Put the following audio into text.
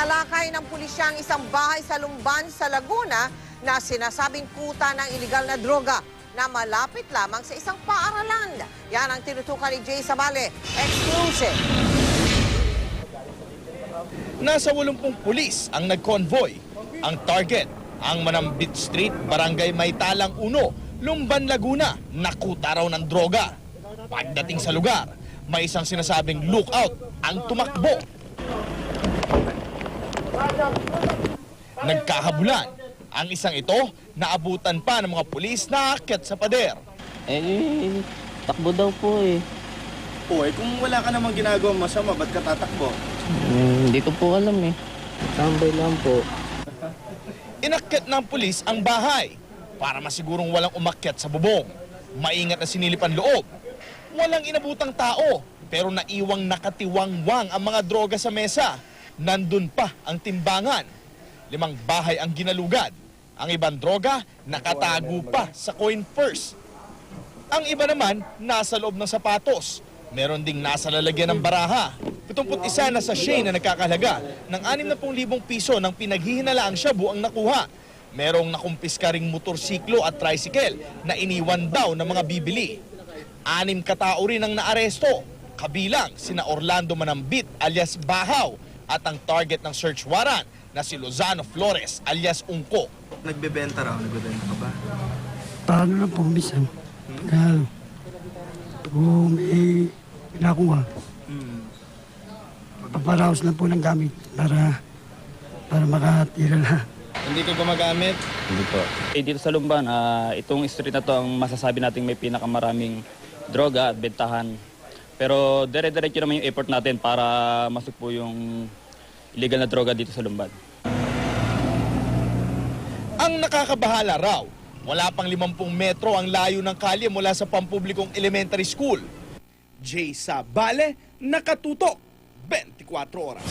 Tinalakay ng pulisya ang isang bahay sa Lumban sa Laguna na sinasabing kuta ng iligal na droga na malapit lamang sa isang paaralan. Yan ang tinutukan ni Jay Sabale. Exclusive. Nasa 80 pulis ang nag-convoy. Ang target, ang Manambit Street, Barangay Maytalang 1, Lumban, Laguna, nakuta raw ng droga. Pagdating sa lugar, may isang sinasabing lookout ang tumakbo. Nagkahabulan. Ang isang ito, naabutan pa ng mga pulis na aakyat sa pader. Takbo daw po eh. Kung wala ka namang ginagawang masama, ba't ka tatakbo? Hindi ko po alam eh. Tambay lang po. Inakyat ng pulis ang bahay para masigurong walang umakyat sa bubong. Maingat na sinilipan loob. Walang inabutang tao, pero naiwang nakatiwangwang ang mga droga sa mesa. Nandun pa ang timbangan. 5 bahay ang ginalugad. Ang ibang droga nakatago pa sa coin purse. Ang iba naman nasa loob ng sapatos. Meron ding nasa lalagyan ng baraha. 71 na sachet na nagkakahalaga ng 60,000 piso ng pinaghihinalaang shabu ang nakuha. Merong nakumpiska ring motorsiklo at tricycle na iniwan daw ng mga bibili. 6 katao rin ang naaresto. Kabilang sina Orlando Manambit alias Bahaw at ang target ng search warrant na si Lozano Flores alias Ungko. Nagbebenta raw, nagbebenta ka ba? Paano lang po, minsan. Kaya, kung may pinakuha, paparaos lang po ng gamit para makatira na. Hindi ka gumagamit? Hindi po. Dito sa Lumban, itong street na to ang masasabi nating may pinakamaraming droga at bentahan. Pero dire-diretso naman yung effort natin para masukpo yung illegal na droga dito sa Lumban. Ang nakakabahala raw, wala pang 50 metro ang layo ng kalye mula sa pampublikong elementary school. Jay Sabale, nakatutok, 24 oras.